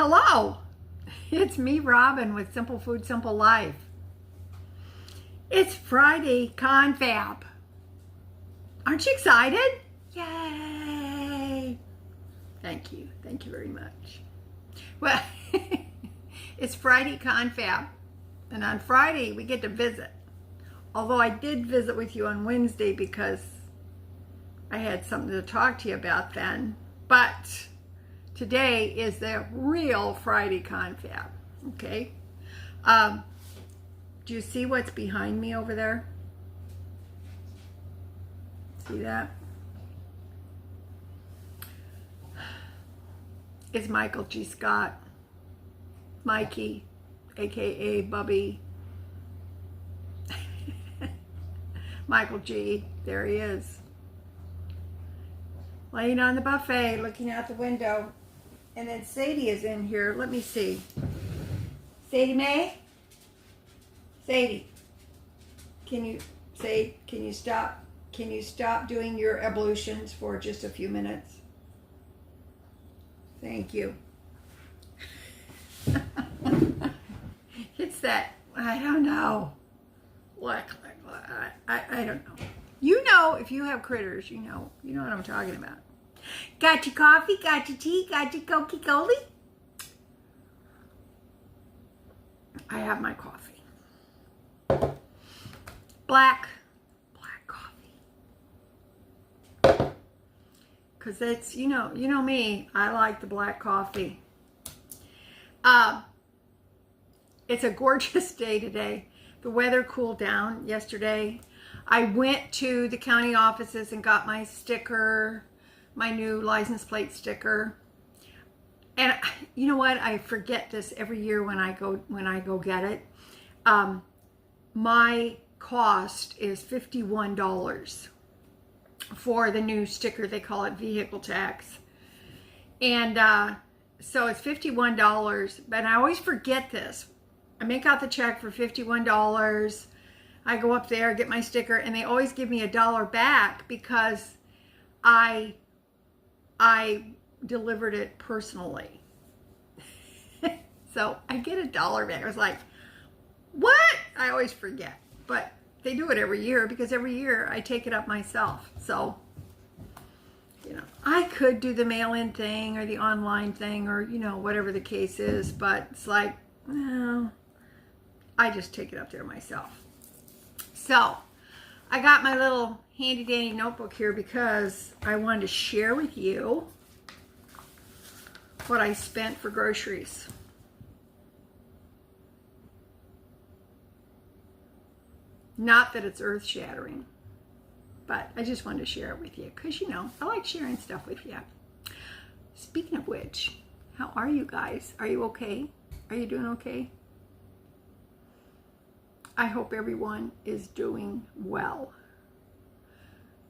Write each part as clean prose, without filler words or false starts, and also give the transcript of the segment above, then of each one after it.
Hello, it's me, Robin, with Simple Food, Simple Life. It's Friday Confab. Aren't you excited? Yay! Thank you very much. Well, it's Friday Confab, and on Friday we get to visit. Although I did visit with you on Wednesday because I had something to talk to you about then, but today is the real Friday Confab, okay? Do you see what's behind me over there? See that? It's Michael G. Scott, Mikey, aka Bubby. Michael G. There he is. Laying on the buffet, looking out the window. And then Sadie is in here. Let me see. Sadie Mae? Sadie, can you stop doing your ablutions for just a few minutes? Thank you. It's that, I don't know. I don't know. You know, if you have critters, you know what I'm talking about. Got your coffee, got your tea, got your Coca-Cola? I have my coffee. Black coffee. Cause it's, you know me, I like the black coffee. It's a gorgeous day today. The weather cooled down yesterday. I went to the county offices and got my sticker, my new license plate sticker. And you know what? I forget this every year when I go get it. My cost is $51 for the new sticker. They call it vehicle tax. And so it's $51, but I always forget this. I make out the check for $51. I go up there, get my sticker, and they always give me $1 back because I delivered it personally. So I get $1 back. I was like, what? I always forget. But they do it every year because every year I take it up myself. So, I could do the mail-in thing or the online thing or, whatever the case is. But it's like, no, I just take it up there myself. So I got my little handy dandy notebook here because I wanted to share with you what I spent for groceries. Not that it's earth-shattering, but I just wanted to share it with you because, I like sharing stuff with you. Speaking of which, how are you guys? Are you okay? Are you doing okay? I hope everyone is doing well.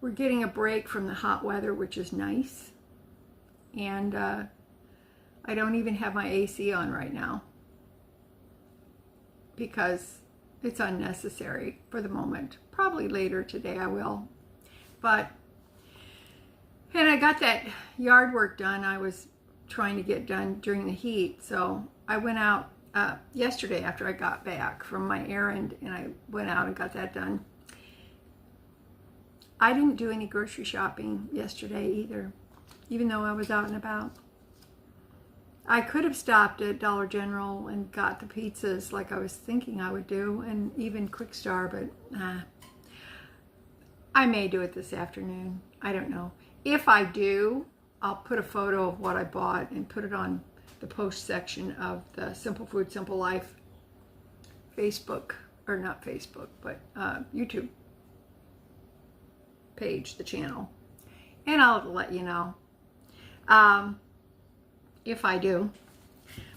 We're getting a break from the hot weather, which is nice. And I don't even have my AC on right now because it's unnecessary for the moment. Probably later today I will. And I got that yard work done I was trying to get done during the heat. So I went out yesterday after I got back from my errand, and I went out and got that done. I didn't do any grocery shopping yesterday either, even though I was out and about. I could have stopped at Dollar General and got the pizzas like I was thinking I would do, and even Quick Star, but I may do it this afternoon. I don't know. If I do, I'll put a photo of what I bought and put it on the post section of the Simple Food, Simple Life Facebook, or not Facebook, but YouTube page, the channel. And I'll let you know if I do.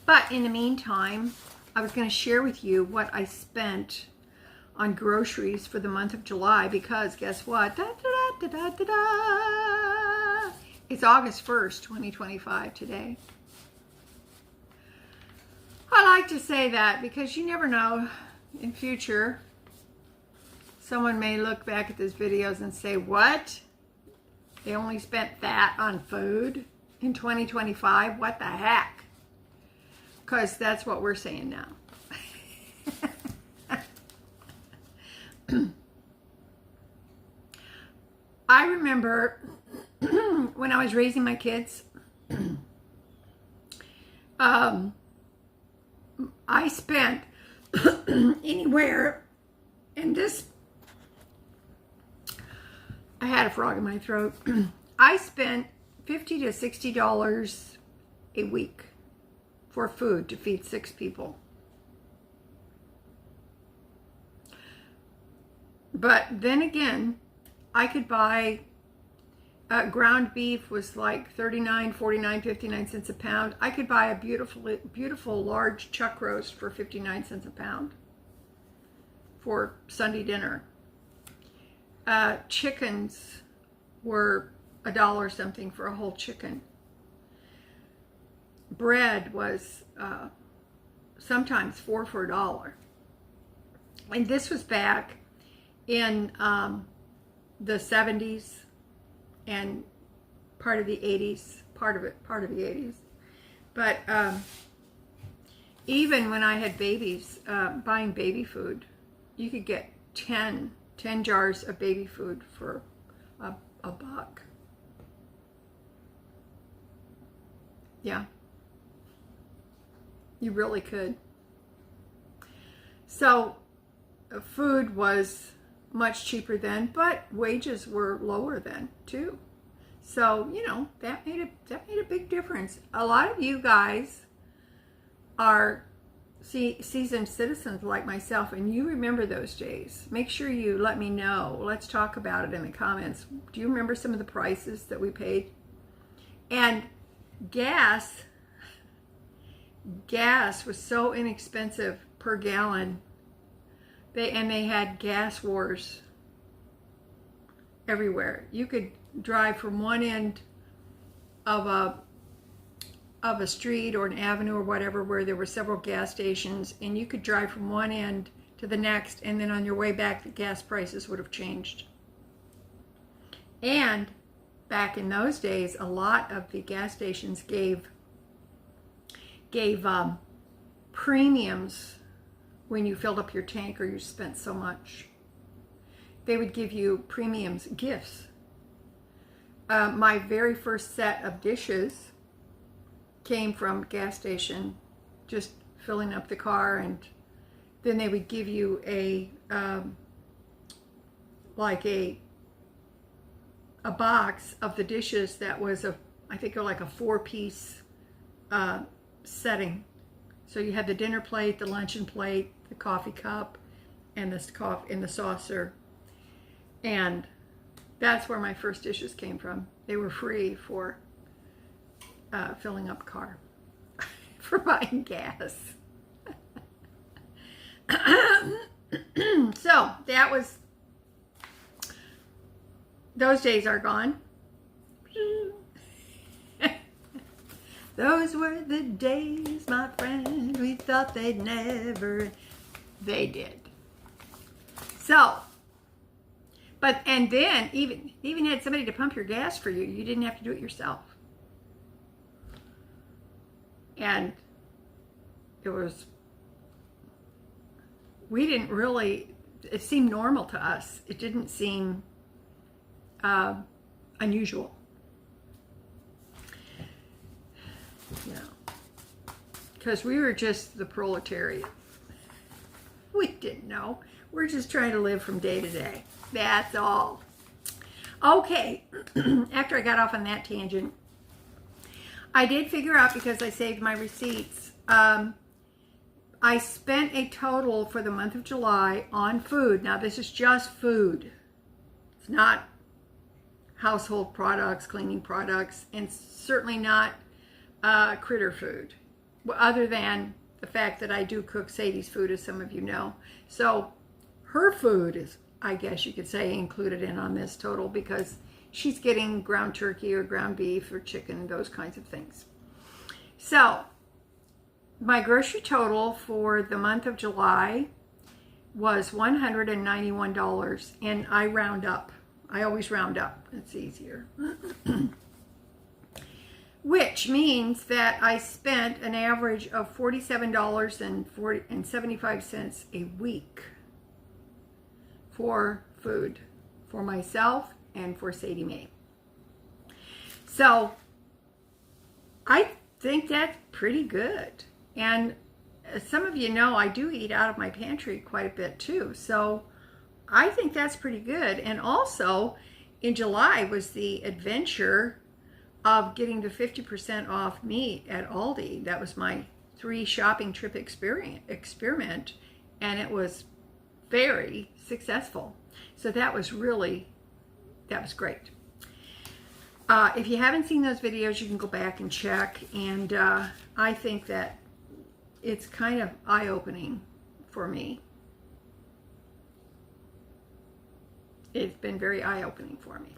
But in the meantime, I was going to share with you what I spent on groceries for the month of July because guess what? Da, da, da, da, da, da. It's August 1st, 2025 today. I like to say that because you never know, in future someone may look back at these videos and say, what? They only spent that on food in 2025? What the heck? because that's what we're saying now. I remember when I was raising my kids, I spent anywhere, and this, I had a frog in my throat. I spent $50 to $60 a week for food to feed 6 people. But then again, I could buy ground beef was like 39, 49, 59 cents a pound. I could buy a beautiful large chuck roast for 59 cents a pound for Sunday dinner. Chickens were $1 something for a whole chicken. Bread was sometimes 4 for $1. And this was back in the 70s and part of the 80s, part of the 80s. But even when I had babies, buying baby food, you could get 10 jars of baby food for a buck. Yeah. You really could. So food was much cheaper then, but wages were lower then too. So, you know, that made a big difference. A lot of you guys are seasoned citizens like myself, and you remember those days. Make sure you let me know. Let's talk about it in the comments. Do you remember some of the prices that we paid? And gas was so inexpensive per gallon. They had gas wars everywhere. You could drive from one end of a street or an avenue or whatever where there were several gas stations, and you could drive from one end to the next, and then on your way back the gas prices would have changed. And back in those days, a lot of the gas stations gave premiums when you filled up your tank or you spent so much. They would give you premiums, gifts. My very first set of dishes came from a gas station, just filling up the car, and then they would give you a box of the dishes that was I think like a 4-piece setting. So you had the dinner plate, the luncheon plate, the coffee cup, and the saucer. And that's where my first dishes came from. They were free for filling up a car, for buying gas. So that was, those days are gone. Those were the days, my friend, we thought they'd never. They did. So, and then even had somebody to pump your gas for you. You didn't have to do it yourself. And we didn't really, it seemed normal to us. It didn't seem unusual. You know, because we were just the proletariat. We didn't know. We're just trying to live from day to day. That's all. Okay, after I got off on that tangent, I did figure out, because I saved my receipts, I spent a total for the month of July on food. Now, this is just food. It's not household products, cleaning products, and certainly not critter food, other than the fact that I do cook Sadie's food, as some of you know. So her food is, I guess you could say, included in on this total, because she's getting ground turkey or ground beef or chicken, those kinds of things. So my grocery total for the month of July was $191, and I round up. I always round up. It's easier. which means that I spent an average of $47.75 a week for food for myself and for Sadie Mae. So I think that's pretty good. And some of you know I do eat out of my pantry quite a bit too. So I think that's pretty good. And also in July was the adventure of getting the 50% off meat at Aldi. That was my 3 shopping trip experiment, and it was very successful. So that was great. If you haven't seen those videos, you can go back and check, and I think that it's kind of eye-opening for me. It's been very eye-opening for me.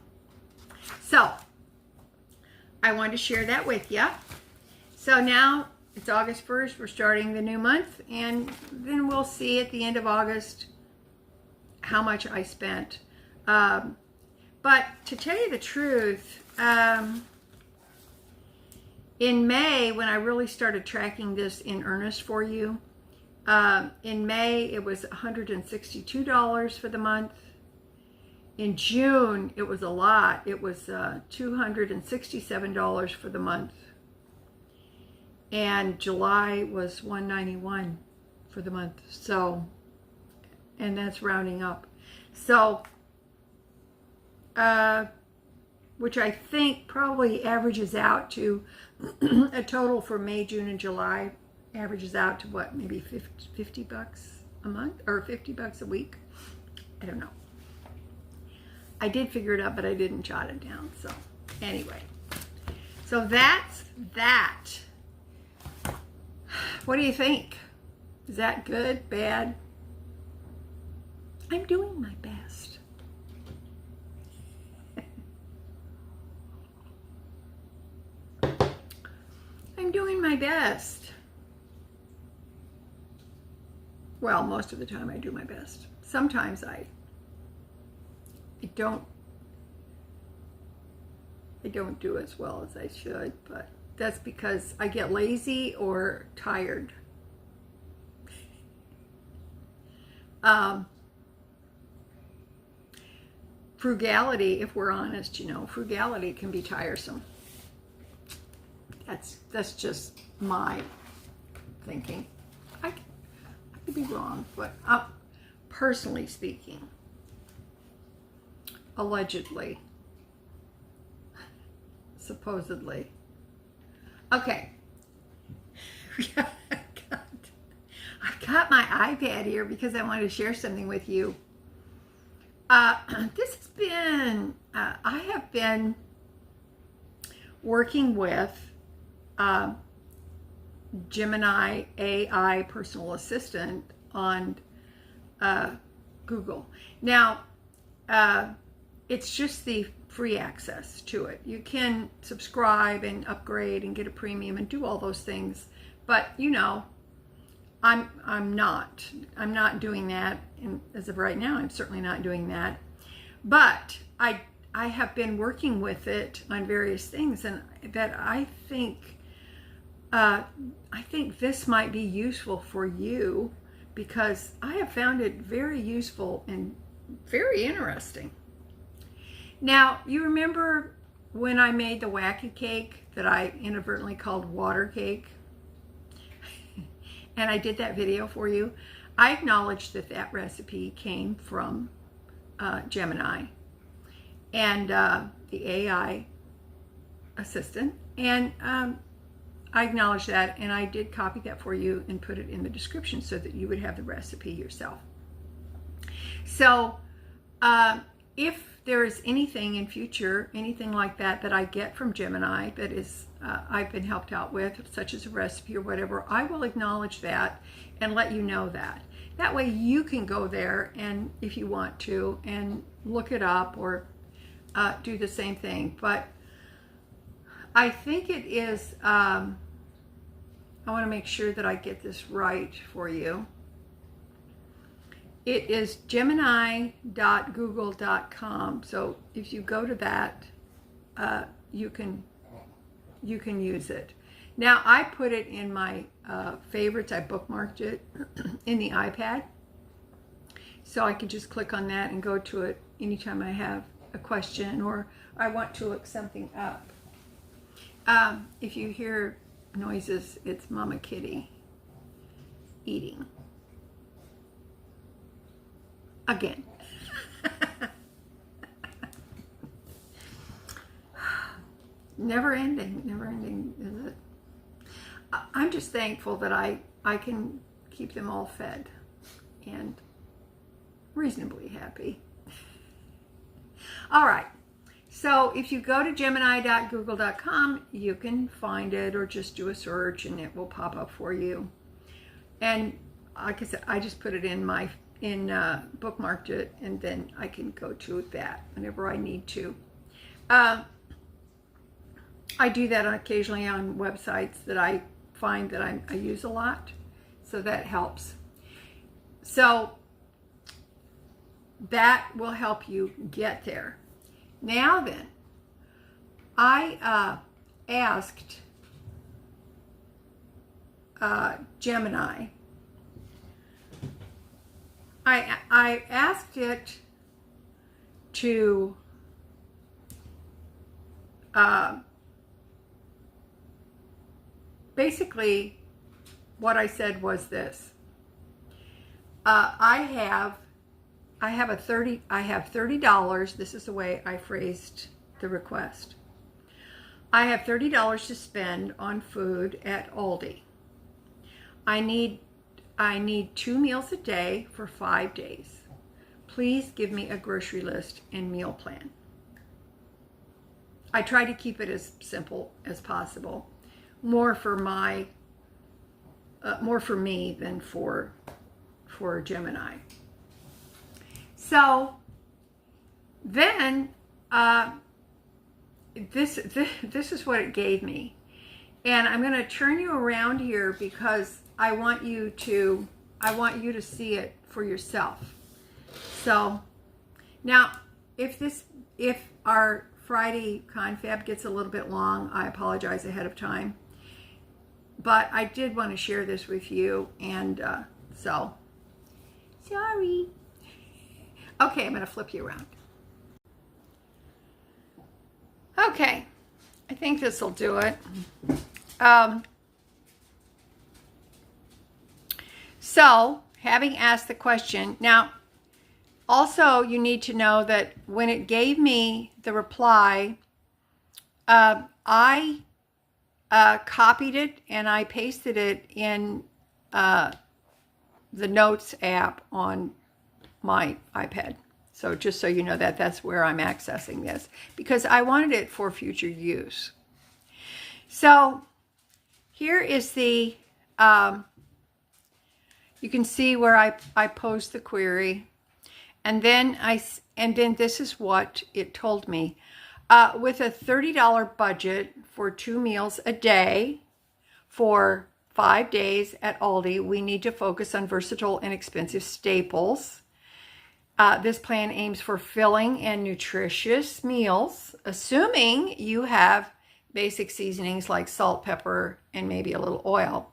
So I wanted to share that with you. So now it's August 1st. We're starting the new month, and then we'll see at the end of August how much I spent. But to tell you the truth, in May, when I really started tracking this in earnest for you, in May it was $162 for the month. In June, it was a lot. It was $267 for the month. And July was $191 for the month. So, and that's rounding up. So, which I think probably averages out to a total for May, June, and July averages out to what, maybe 50 bucks a month or 50 bucks a week. I don't know. I did figure it out, but I didn't jot it down. So anyway, so that's that. What do you think? Is that good, bad? I'm doing my best. I'm doing my best. Well, most of the time I do my best. Sometimes I don't do as well as I should, but that's because I get lazy or tired. Frugality, if we're honest, frugality can be tiresome. That's just my thinking. I could be wrong, but personally speaking, allegedly, supposedly. Okay. I've got my iPad here because I wanted to share something with you. This has been, I have been working with Gemini AI personal assistant on Google. Now, it's just the free access to it. You can subscribe and upgrade and get a premium and do all those things, but I'm not doing that. And as of right now, I'm certainly not doing that. But I have been working with it on various things, and that I think this might be useful for you, because I have found it very useful and very interesting. Now, you remember when I made the wacky cake that I inadvertently called water cake? And I did that video for you. I acknowledged that that recipe came from Gemini and the AI assistant. And I acknowledged that, and I did copy that for you and put it in the description so that you would have the recipe yourself. So if there is anything in future, anything like that that I get from Gemini that is I've been helped out with, such as a recipe or whatever, I will acknowledge that and let you know that. That way you can go there, and if you want to, and look it up or do the same thing. But I think it is, I want to make sure that I get this right for you. It is gemini.google.com. So if you go to that, you can you can use it. Now, I put it in my favorites. I bookmarked it in the iPad. So I can just click on that and go to it anytime I have a question or I want to look something up. If you hear noises, it's Mama Kitty eating. Again. Never ending, is it? I'm just thankful that I can keep them all fed and reasonably happy. All right. So if you go to gemini.google.com, you can find it, or just do a search and it will pop up for you. And like I said, I just put it in bookmarked it, and then I can go to that whenever I need to. I do that occasionally on websites that I find that I use a lot, so that helps. So that will help you get there. Now then, I asked Gemini. I asked it to basically what I said was this. I have $30. This is the way I phrased the request. I have $30 to spend on food at Aldi. I need 2 meals a day for 5 days. Please give me a grocery list and meal plan. I try to keep it as simple as possible. More for me than for Gemini. So then this is what it gave me, and I'm going to turn you around here because I want you to see it for yourself. So now, if our Friday confab gets a little bit long, I apologize ahead of time. But I did want to share this with you, and so sorry. Okay, I'm going to flip you around. Okay, I think this will do it. So, having asked the question, now, also you need to know that when it gave me the reply, I copied it and I pasted it in the Notes app on my iPad. So just so you know that's where I'm accessing this, because I wanted it for future use. So here is the, you can see where I posed the query, and then this is what it told me. With a $30 budget for 2 meals a day for 5 days at Aldi, we need to focus on versatile and expensive staples. This plan aims for filling and nutritious meals, assuming you have basic seasonings like salt, pepper, and maybe a little oil.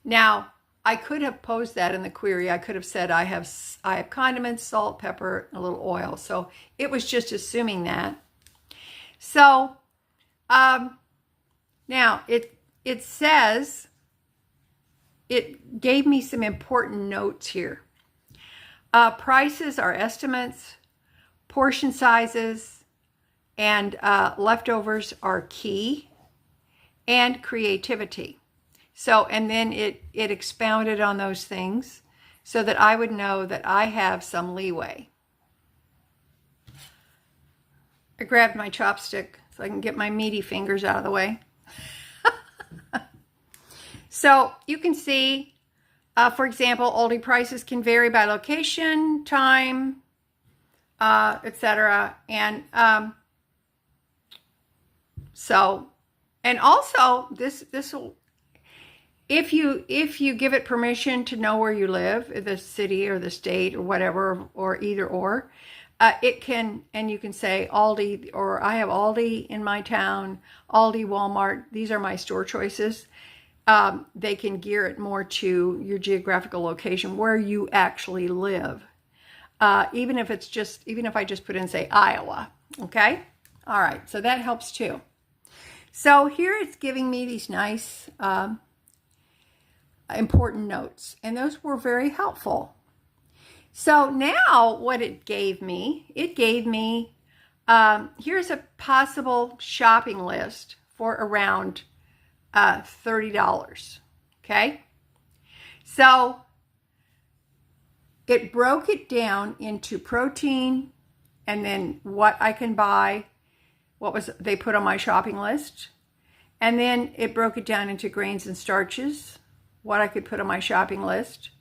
Now, I could have posed that in the query. I could have said I have condiments, salt, pepper, and a little oil. So it was just assuming that. So now it says, it gave me some important notes here. Prices are estimates, portion sizes, and leftovers are key, and creativity. So, and then it expounded on those things so that I would know that I have some leeway. I grabbed my chopstick so I can get my meaty fingers out of the way. So you can see, for example, Aldi prices can vary by location, time, etc. And so, and also this will, if you give it permission to know where you live, the city or the state or whatever, or either or, It can, and you can say Aldi, or I have Aldi in my town, Aldi, Walmart. These are my store choices. They can gear it more to your geographical location where you actually live. Even if I just put in, say, Iowa. Okay. All right. So that helps too. So here it's giving me these nice, important notes, and those were very helpful. So now what it gave me, here's a possible shopping list for around $30. Okay. So it broke it down into protein and then what I can buy, they put on my shopping list. And then it broke it down into grains and starches, what I could put on my shopping list.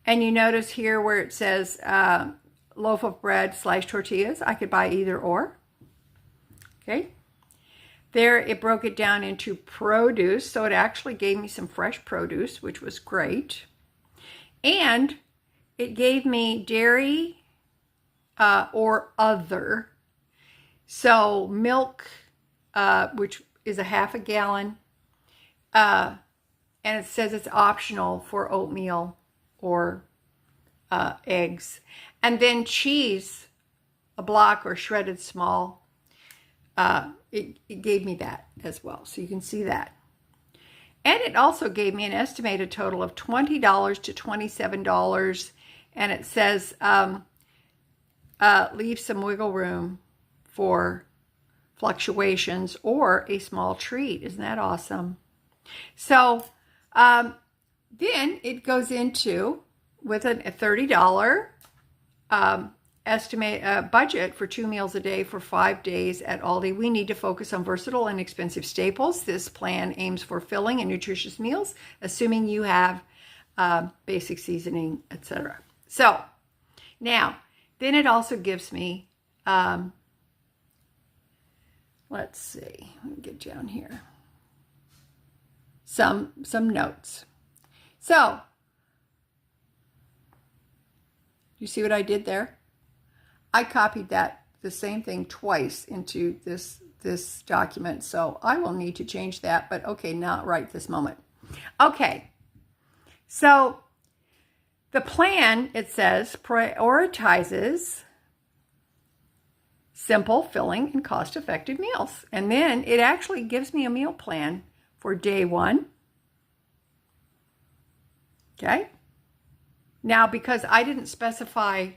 And you notice here where it says loaf of bread / tortillas, I could buy either or. Okay. There it broke it down into produce. So it actually gave me some fresh produce, which was great. And it gave me dairy or other. So milk, which is a half a gallon. And it says it's optional for oatmeal or eggs. And then cheese, a block or shredded small. It gave me that as well. So you can see that. And it also gave me an estimated total of $20 to $27. And it says leave some wiggle room for fluctuations or a small treat. Isn't that awesome? So then it goes into with a $30 estimate budget for 2 meals a day for 5 days at Aldi. We need to focus on versatile and expensive staples. This plan aims for filling and nutritious meals, assuming you have basic seasoning, etc. So now, then it also gives me, let's see, let me get down here, some notes. So, you see what I did there? I copied the same thing twice into this document, so I will need to change that, but okay, not right this moment. Okay, so the plan, it says, prioritizes simple, filling, and cost-effective meals. And then it actually gives me a meal plan for day 1. Okay? Now, because I didn't specify,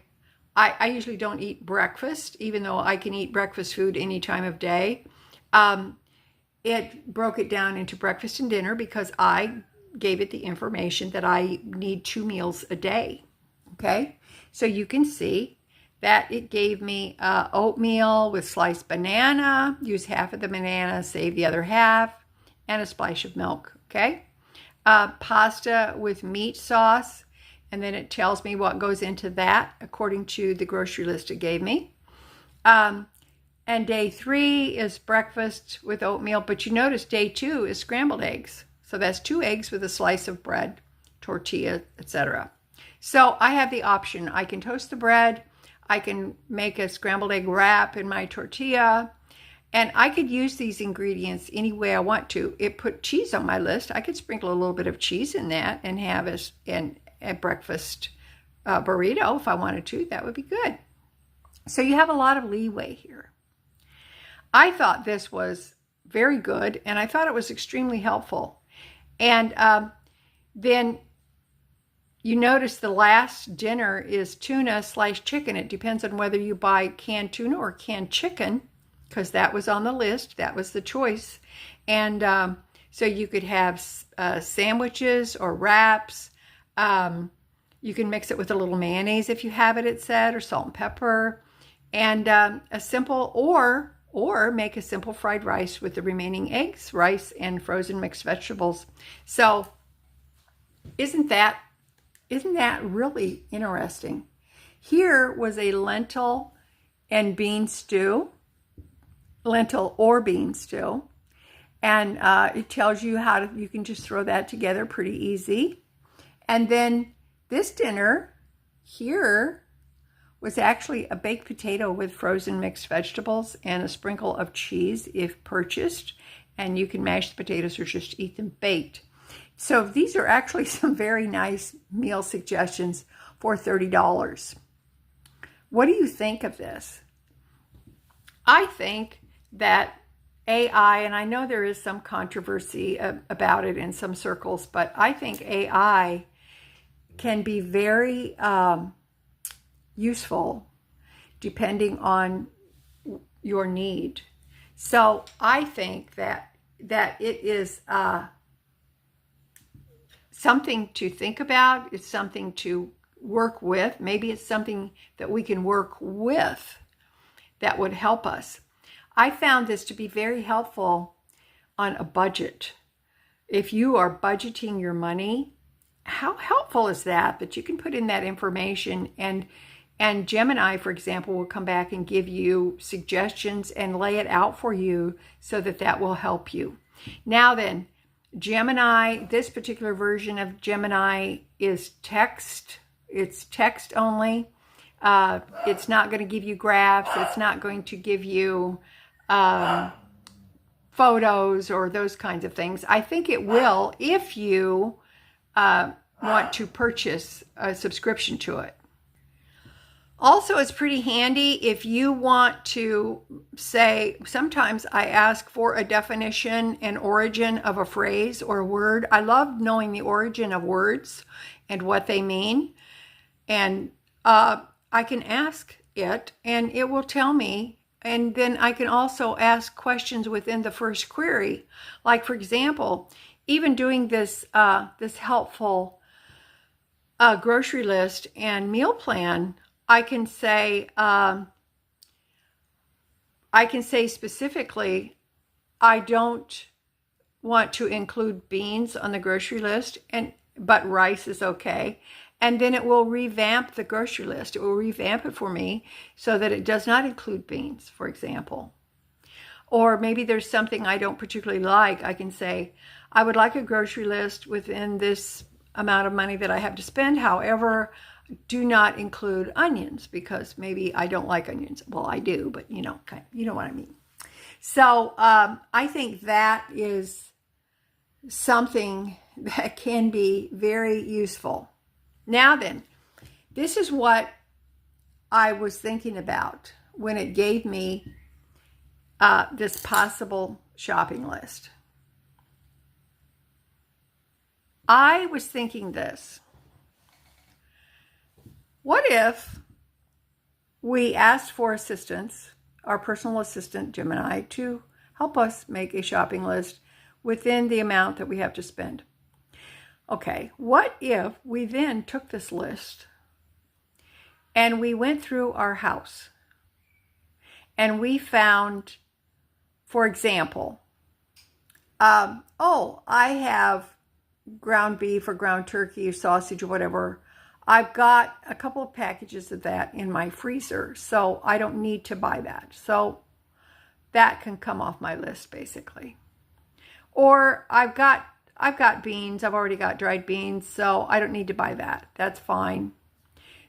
I usually don't eat breakfast, even though I can eat breakfast food any time of day. It broke it down into breakfast and dinner because I gave it the information that I need 2 meals a day. Okay? So you can see that it gave me oatmeal with sliced banana, use half of the banana, save the other half, and a splash of milk. Okay? Pasta with meat sauce. And then it tells me what goes into that according to the grocery list it gave me. And day 3 is breakfast with oatmeal. But you notice day 2 is scrambled eggs. So that's 2 eggs with a slice of bread, tortilla, etc. So I have the option. I can toast the bread. I can make a scrambled egg wrap in my tortilla. And I could use these ingredients any way I want to. It put cheese on my list. I could sprinkle a little bit of cheese in that and have a breakfast burrito if I wanted to. That would be good. So you have a lot of leeway here. I thought this was very good, and I thought it was extremely helpful. And then you notice the last dinner is tuna / chicken. It depends on whether you buy canned tuna or canned chicken, because that was on the list. That was the choice. And so you could have sandwiches or wraps. You can mix it with a little mayonnaise if you have it, it said, or salt and pepper. And a simple, or make a simple fried rice with the remaining eggs, rice, and frozen mixed vegetables. So isn't that really interesting? Here was a lentil or bean stew. And it tells you you can just throw that together pretty easy. And then this dinner here was actually a baked potato with frozen mixed vegetables and a sprinkle of cheese if purchased. And you can mash the potatoes or just eat them baked. So these are actually some very nice meal suggestions for $30. What do you think of this? I think that AI, and I know there is some controversy about it in some circles, but I think AI can be very useful depending on your need. So I think that it is something to think about. It's something to work with. Maybe it's something that we can work with that would help us. I found this to be very helpful on a budget. If you are budgeting your money, how helpful is that? That you can put in that information, and Gemini, for example, will come back and give you suggestions and lay it out for you so that will help you. Now then, Gemini, this particular version of Gemini is text. It's text only. It's not going to give you graphs. It's not going to give you photos or those kinds of things. I think it will if you want to purchase a subscription to it. Also, it's pretty handy if you want to say, sometimes I ask for a definition and origin of a phrase or a word. I love knowing the origin of words and what they mean. And I can ask it and it will tell me. And then I can also ask questions within the first query. Like, for example, even doing this helpful grocery list and meal plan, I can say specifically, I don't want to include beans on the grocery list, but rice is okay. And then it will revamp the grocery list. It will revamp it for me so that it does not include beans, for example. Or maybe there's something I don't particularly like. I can say, I would like a grocery list within this amount of money that I have to spend. However, do not include onions because maybe I don't like onions. Well, I do, but you know what I mean. So I think that is something that can be very useful. Now then, this is what I was thinking about when it gave me this possible shopping list. I was thinking this. What if we asked for assistance, our personal assistant, Gemini, to help us make a shopping list within the amount that we have to spend? Okay, what if we then took this list and we went through our house and we found, for example, I have ground beef or ground turkey or sausage or whatever. I've got a couple of packages of that in my freezer, so I don't need to buy that. So that can come off my list, basically. Or I've got beans. I've already got dried beans, so I don't need to buy that. That's fine.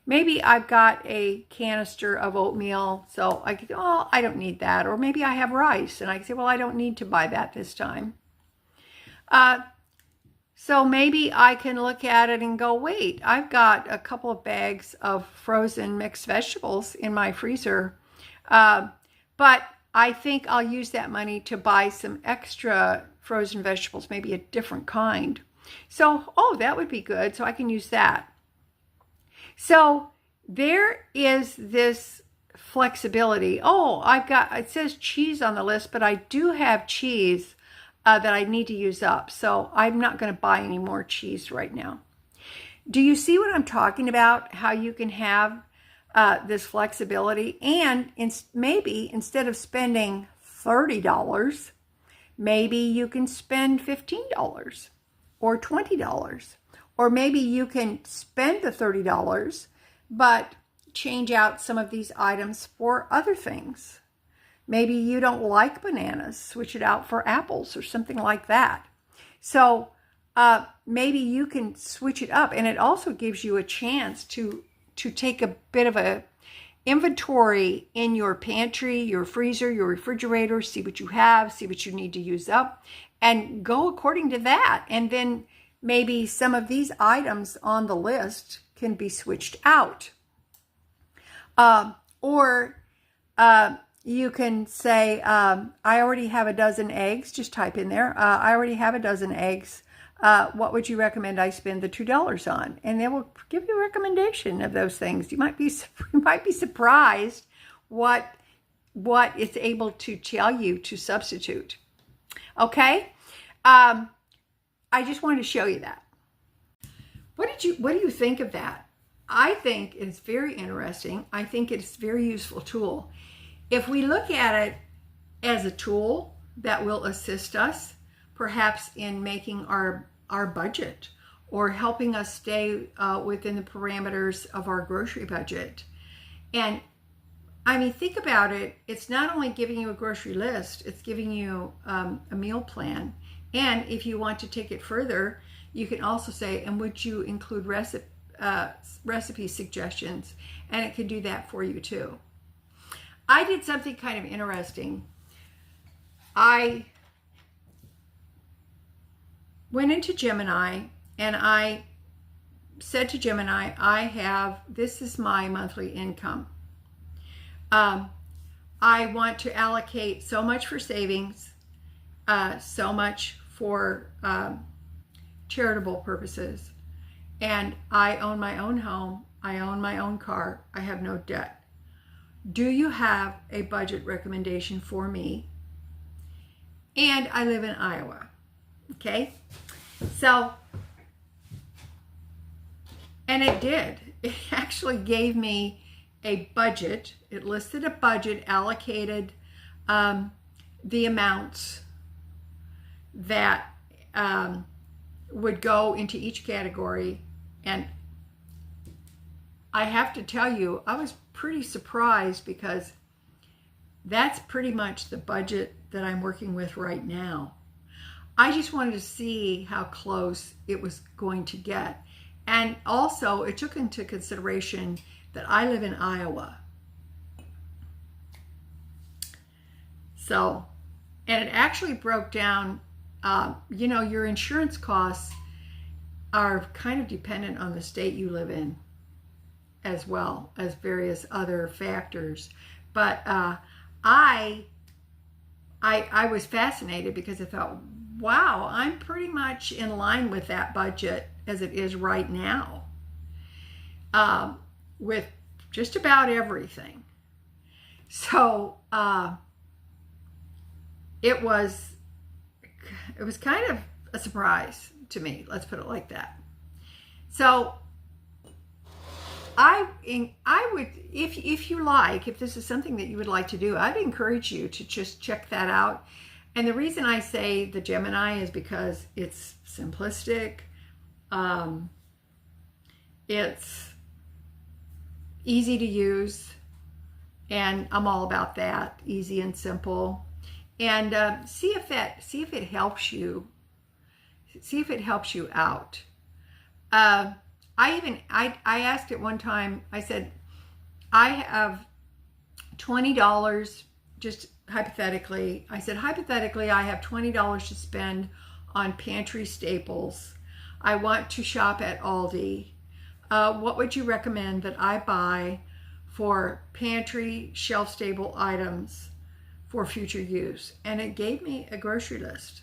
Maybe I've got a canister of oatmeal, so I could, I don't need that. Or maybe I have rice, and I can say, well, I don't need to buy that this time. So maybe I can look at it and go, wait, I've got a couple of bags of frozen mixed vegetables in my freezer, but I think I'll use that money to buy some extra frozen vegetables, maybe a different kind. So, that would be good. So I can use that. So there is this flexibility. It says cheese on the list, but I do have cheese that I need to use up. So I'm not going to buy any more cheese right now. Do you see what I'm talking about? How you can have this flexibility, and maybe instead of spending $30, maybe you can spend $15 or $20, or maybe you can spend the $30 but change out some of these items for other things. Maybe you don't like bananas, switch it out for apples or something like that. So maybe you can switch it up, and it also gives you a chance to take a bit of a inventory in your pantry, your freezer, your refrigerator, see what you have, see what you need to use up, and go according to that. And then maybe some of these items on the list can be switched out. Or you can say, I already have a dozen eggs. Just type in there, I already have a dozen eggs. What would you recommend I spend the $2 on? And they will give you a recommendation of those things. You might be surprised what it's able to tell you to substitute. Okay, I just wanted to show you that. What do you think of that? I think it's very interesting. I think it's a very useful tool. If we look at it as a tool that will assist us, perhaps in making our budget or helping us stay within the parameters of our grocery budget. And I mean, think about it. It's not only giving you a grocery list, it's giving you a meal plan. And if you want to take it further, you can also say, and would you include recipe suggestions? And it can do that for you too. I did something kind of interesting. I went into Gemini and I said to Gemini, this is my monthly income. I want to allocate so much for savings, so much for charitable purposes. And I own my own home. I own my own car. I have no debt. Do you have a budget recommendation for me? And I live in Iowa. Okay. So, and it did. It actually gave me a budget. It listed a budget, allocated the amounts that would go into each category. And I have to tell you, I was pretty surprised because that's pretty much the budget that I'm working with right now. I just wanted to see how close it was going to get. And also it took into consideration that I live in Iowa. So, and it actually broke down, your insurance costs are kind of dependent on the state you live in, as well as various other factors. But I was fascinated because I thought, wow, I'm pretty much in line with that budget as it is right now, with just about everything. So it was kind of a surprise to me. Let's put it like that. So I would, if you like, if this is something that you would like to do, I'd encourage you to just check that out. And the reason I say the Gemini is because it's simplistic. It's easy to use, and I'm all about that, easy and simple. And see if it helps you. See if it helps you out. I asked it one time. I said, I have $20, just hypothetically. I said, hypothetically, I have $20 to spend on pantry staples. I want to shop at Aldi. What would you recommend that I buy for pantry shelf-stable items for future use? And it gave me a grocery list.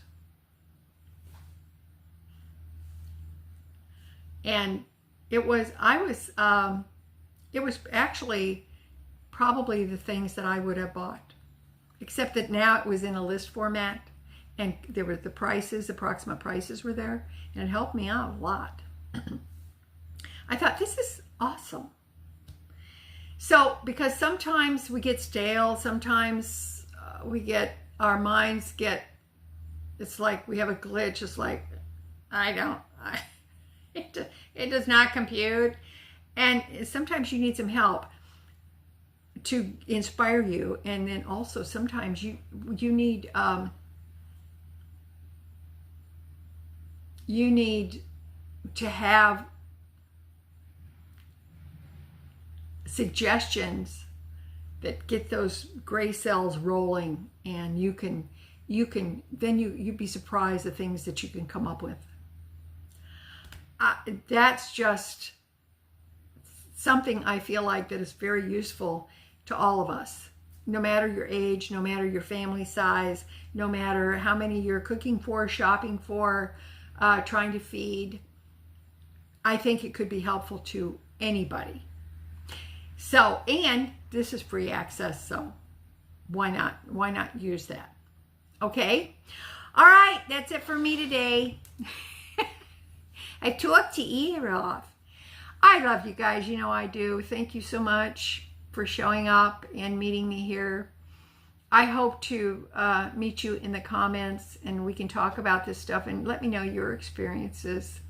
And it was actually probably the things that I would have bought, except that now it was in a list format, and there were the prices, approximate prices were there, and it helped me out a lot. I thought, this is awesome. So, because sometimes we get stale, sometimes our minds get, it's like we have a glitch. It's like, it does not compute. And sometimes you need some help to inspire you. And then also sometimes you need to have suggestions that get those gray cells rolling, and you'd be surprised the things that you can come up with. That's just something I feel like that is very useful to all of us, no matter your age, no matter your family size, no matter how many you're cooking for, shopping for, trying to feed. I think it could be helpful to anybody. So, and this is free access, so why not use that? Okay? All right, that's it for me today. I talked to ear off. I love you guys, you know I do. Thank you so much for showing up and meeting me here. I hope to meet you in the comments, and we can talk about this stuff, and let me know your experiences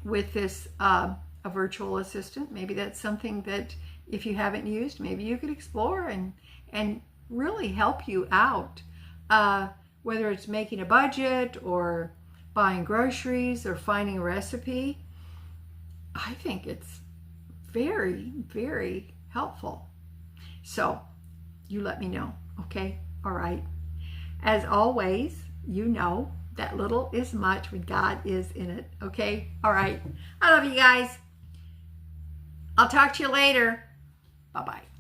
with this a virtual assistant. Maybe that's something that if you haven't used, maybe you could explore and really help you out, whether it's making a budget or buying groceries or finding a recipe. I think it's very, very helpful. So you let me know, okay? All right. As always, you know that little is much when God is in it, okay? All right. I love you guys. I'll talk to you later. Bye-bye.